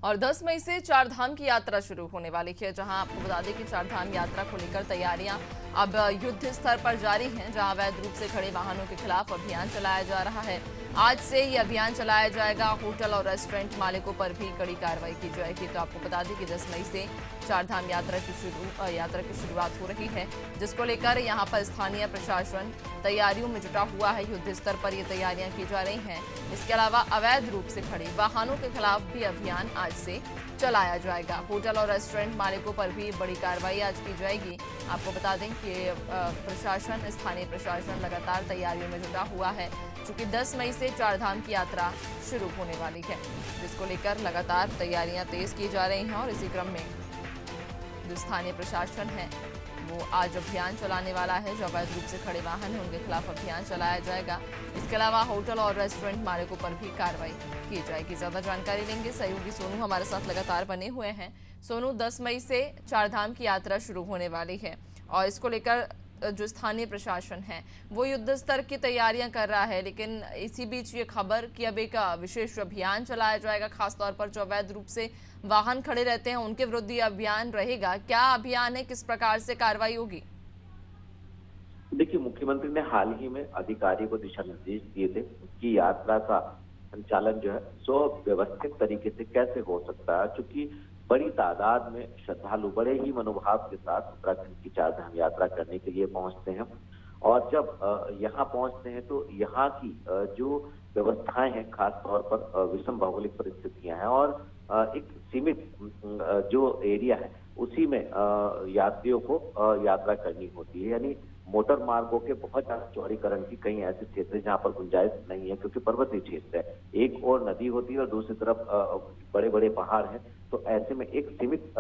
और 10 मई से चारधाम की यात्रा शुरू होने वाली है, जहां आपको बता दें कि चारधाम यात्रा को लेकर तैयारियां अब युद्ध स्तर पर जारी हैं, जहां अवैध रूप से खड़े वाहनों के खिलाफ अभियान चलाया जा रहा है। आज से ये अभियान चलाया जाएगा। होटल और रेस्टोरेंट मालिकों पर भी कड़ी कार्रवाई की जाएगी। तो आपको बता दें कि 10 मई से चारधाम यात्रा की शुरुआत हो रही है, जिसको लेकर यहां पर स्थानीय प्रशासन तैयारियों में जुटा हुआ है। युद्ध स्तर पर ये तैयारियां की जा रही हैं। इसके अलावा अवैध रूप से खड़े वाहनों के खिलाफ भी अभियान आज से चलाया जाएगा। होटल और रेस्टोरेंट मालिकों पर भी बड़ी कार्रवाई आज की जाएगी। आपको बता दें कि प्रशासन, स्थानीय प्रशासन लगातार तैयारियों में जुटा हुआ है, चूंकि 10 मई से चारधाम की यात्रा शुरू होने वाली है, जिसको लेकर लगातार तैयारियां तेज की जा रही हैं। और इसी क्रम में जो स्थानीय प्रशासन है वो आज अभियान चलाने वाला है। जो अवैध रूप से खड़े वाहन हैं उनके खिलाफ अभियान चलाया जाएगा। इसके अलावा होटल और रेस्टोरेंट मालिकों पर भी कार्रवाई की जाएगी। ज्यादा जानकारी लेंगे, सहयोगी सोनू हमारे साथ लगातार बने हुए हैं। सोनू, 10 मई से चारधाम की यात्रा शुरू होने वाली है और इसको लेकर जो स्थानीय प्रशासन है वो युद्ध स्तर की तैयारियां कर रहा है, लेकिन इसी बीच ये खबर कि अब एक विशेष अभियान चलाया जाएगा, खासतौर पर जो अवैध रूप से वाहन खड़े रहते हैं उनके विरुद्ध ये अभियान रहेगा। क्या अभियान है, किस प्रकार से कार्रवाई होगी? देखिए, मुख्यमंत्री ने हाल ही में अधिकारियों को दिशा निर्देश दिए थे कि यात्रा का संचालन जो है सुव्यवस्थित तरीके से कैसे हो सकता है, क्योंकि बड़ी तादाद में श्रद्धालु बड़े ही मनोभाव के साथ उत्तराखंड की चारधाम यात्रा करने के लिए पहुंचते हैं। और जब यहाँ पहुंचते हैं तो यहाँ की जो व्यवस्थाएं हैं, खास तौर पर विषम भौगोलिक परिस्थितियां हैं और एक सीमित जो एरिया है उसी में यात्रियों को यात्रा करनी होती है। यानी मोटर मार्गों के बहुत ज्यादा चौड़ीकरण की कई ऐसे क्षेत्र जहां पर गुंजाइश नहीं है, क्योंकि पर्वतीय क्षेत्र है। एक और नदी होती है और दूसरी तरफ बड़े बड़े पहाड़ हैं। तो ऐसे में एक सीमित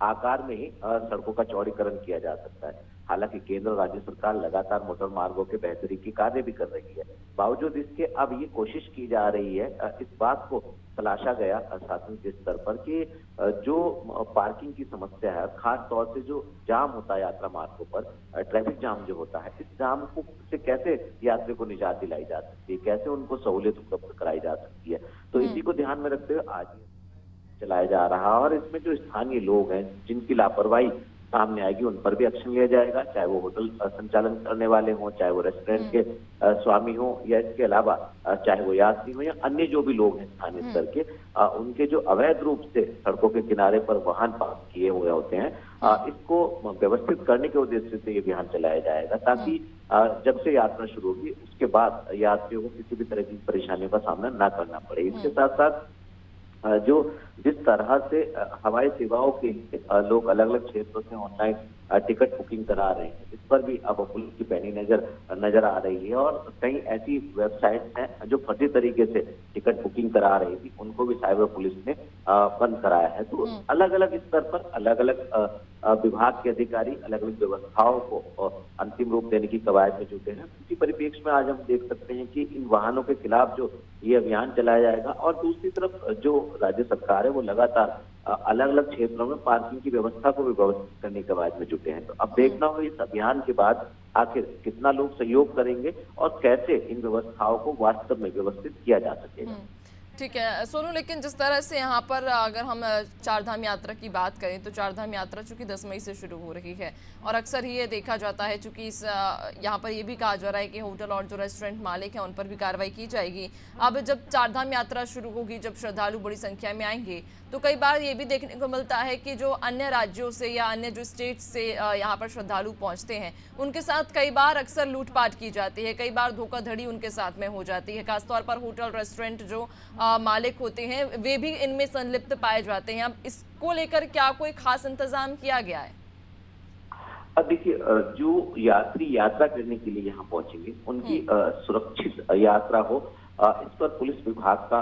आकार में ही सड़कों का चौड़ीकरण किया जा सकता है। हालांकि केंद्र और राज्य सरकार लगातार मोटर मार्गों के बेहतरी की कार्य भी कर रही है। बावजूद इसके अब ये कोशिश की जा रही है, इस बात को तलाशा गया शासन के स्तर पर कि जो पार्किंग की समस्या है, खास तौर से जो जाम होता है यात्रा मार्गों पर, ट्रैफिक जाम जो होता है, इस जाम को से कैसे यात्री को निजात दिलाई जा सकती है, कैसे उनको सहूलियत उपलब्ध कराई जा सकती है। तो इसी को ध्यान में रखते हुए आज चलाया जा रहा है। और इसमें जो स्थानीय लोग हैं जिनकी लापरवाही सामने आएगी उन पर भी एक्शन लिया जाएगा, चाहे वो होटल संचालन करने वाले हों, चाहे वो रेस्टोरेंट के स्वामी हों, या इसके अलावा चाहे वो यात्री हो या अन्य जो भी लोग हैं स्थानीय स्तर के, उनके जो अवैध रूप से सड़कों के किनारे पर वाहन पार्क किए हुए होते हैं, इसको व्यवस्थित करने के उद्देश्य से ये अभियान चलाया जाएगा, ताकि जब से यात्रा शुरू होगी उसके बाद यात्रियों को किसी भी तरह की परेशानियों का सामना ना करना पड़े। इसके साथ साथ जो जिस तरह से हवाई सेवाओं के लोग अलग अलग क्षेत्रों से ऑनलाइन टिकट बुकिंग करा रहे हैं, इस पर भी अब पुलिस की पैनी नजर आ रही है। और कई ऐसी वेबसाइट्स हैं जो फर्जी तरीके से टिकट बुकिंग करा रही थी, उनको भी साइबर पुलिस ने बंद कराया है। तो अलग अलग स्तर पर अलग अलग विभाग के अधिकारी अलग अलग व्यवस्थाओं को अंतिम रूप देने की कवायद में जुटे हैं। इसी परिप्रेक्ष्य में आज हम देख सकते हैं कि इन वाहनों के खिलाफ जो ये अभियान चलाया जाएगा, और दूसरी तरफ जो राज्य सरकार है वो लगातार अलग अलग क्षेत्रों में पार्किंग की व्यवस्था को भी व्यवस्थित करने की कवायद में जुटे हैं। तो अब देखना होगा इस अभियान के बाद आखिर कितना लोग सहयोग करेंगे और कैसे इन व्यवस्थाओं को वास्तव में व्यवस्थित किया जा सकेगा। ठीक है सोनू, लेकिन जिस तरह से यहाँ पर अगर हम चारधाम यात्रा की बात करें तो चारधाम यात्रा चूंकि 10 मई से शुरू हो रही है और अक्सर ही ये देखा जाता है, चूंकि इस यहाँ पर ये भी कहा जा रहा है कि होटल और जो रेस्टोरेंट मालिक हैं उन पर भी कार्रवाई की जाएगी। अब जब चारधाम यात्रा शुरू होगी, जब श्रद्धालु बड़ी संख्या में आएंगे, तो कई बार ये भी देखने को मिलता है कि जो अन्य राज्यों से या अन्य जो स्टेट से यहाँ पर श्रद्धालु पहुँचते हैं उनके साथ कई बार अक्सर लूटपाट की जाती है, कई बार धोखाधड़ी उनके साथ में हो जाती है। खासतौर पर होटल रेस्टोरेंट जो मालिक होते हैं वे भी इनमें संलिप्त पाए जाते हैं। अब इसको लेकर क्या कोई खास इंतजाम किया गया है? अब देखिए, जो यात्री यात्रा करने के लिए यहाँ पहुंचेंगे उनकी सुरक्षित यात्रा हो, इस पर पुलिस विभाग का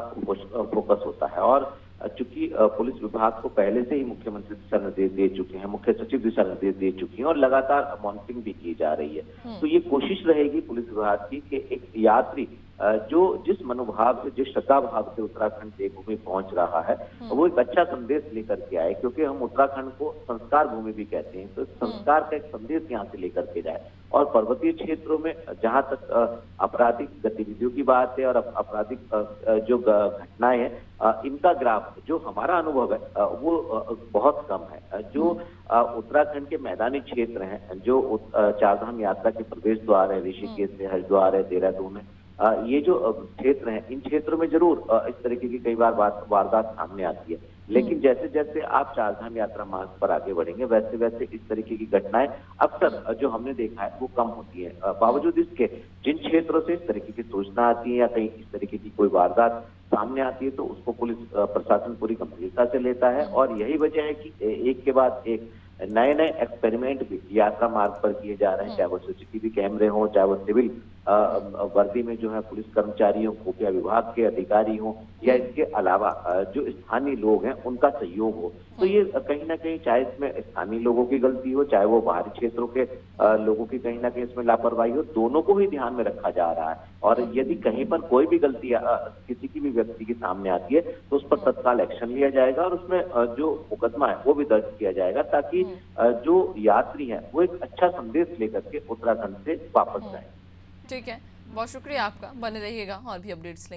फोकस होता है। और चूंकि पुलिस विभाग को पहले से ही मुख्यमंत्री दिशा निर्देश दे चुके हैं, मुख्य सचिव दिशा निर्देश दे चुकी हैं और लगातार मॉनिटरिंग भी की जा रही है। तो ये कोशिश रहेगी पुलिस विभाग की कि एक यात्री जो जिस मनोभाव से, जिस श्रद्धा भाव से उत्तराखंड देवभूमि पहुंच रहा है, वो एक अच्छा संदेश लेकर के आए, क्योंकि हम उत्तराखंड को संस्कार भूमि भी कहते हैं। तो संस्कार का एक संदेश यहाँ से लेकर के जाए। और पर्वतीय क्षेत्रों में जहां तक आपराधिक गतिविधियों की बात है और आपराधिक जो घटनाएं हैं, इनका ग्राफ, जो हमारा अनुभव है, वो बहुत कम है। जो उत्तराखंड के मैदानी क्षेत्र हैं, जो चारधाम यात्रा के प्रवेश द्वार है, ऋषिकेश है, हरिद्वार है, देहरादून है, ये जो क्षेत्र हैं, इन क्षेत्रों में जरूर इस तरीके की कई बार वारदात सामने आती है। लेकिन जैसे जैसे आप चारधाम यात्रा मार्ग पर आगे बढ़ेंगे, वैसे वैसे इस तरीके की घटनाएं अक्सर जो हमने देखा है वो कम होती है। बावजूद इसके जिन क्षेत्रों से इस तरीके की सूचना आती है या कहीं इस तरीके की कोई वारदात सामने आती है, तो उसको पुलिस प्रशासन पूरी गंभीरता से लेता है। और यही वजह है कि एक के बाद एक नए नए एक्सपेरिमेंट भी यात्रा मार्ग पर किए जा रहे हैं, चाहे वो सीसीटीवी कैमरे हों, चाहे वो सिविल वर्दी में जो है पुलिस कर्मचारी हो, खुफिया विभाग के अधिकारी हों, या इसके अलावा जो स्थानीय लोग हैं उनका सहयोग हो। तो ये कहीं ना कहीं, चाहे इसमें स्थानीय लोगों की गलती हो, चाहे वो बाहरी क्षेत्रों के लोगों की कहीं ना कहीं इसमें लापरवाही हो, दोनों को ही ध्यान में रखा जा रहा है। और यदि कहीं पर कोई भी गलती किसी की भी व्यक्ति की सामने आती है, तो उस पर तत्काल एक्शन लिया जाएगा और उसमें जो मुकदमा है वो भी दर्ज किया जाएगा, ताकि जो यात्री है वो एक अच्छा संदेश लेकर के उत्तराखंड से वापस जाए। ठीक है, बहुत शुक्रिया आपका, बने रहिएगा और भी अपडेट्स लेंगे।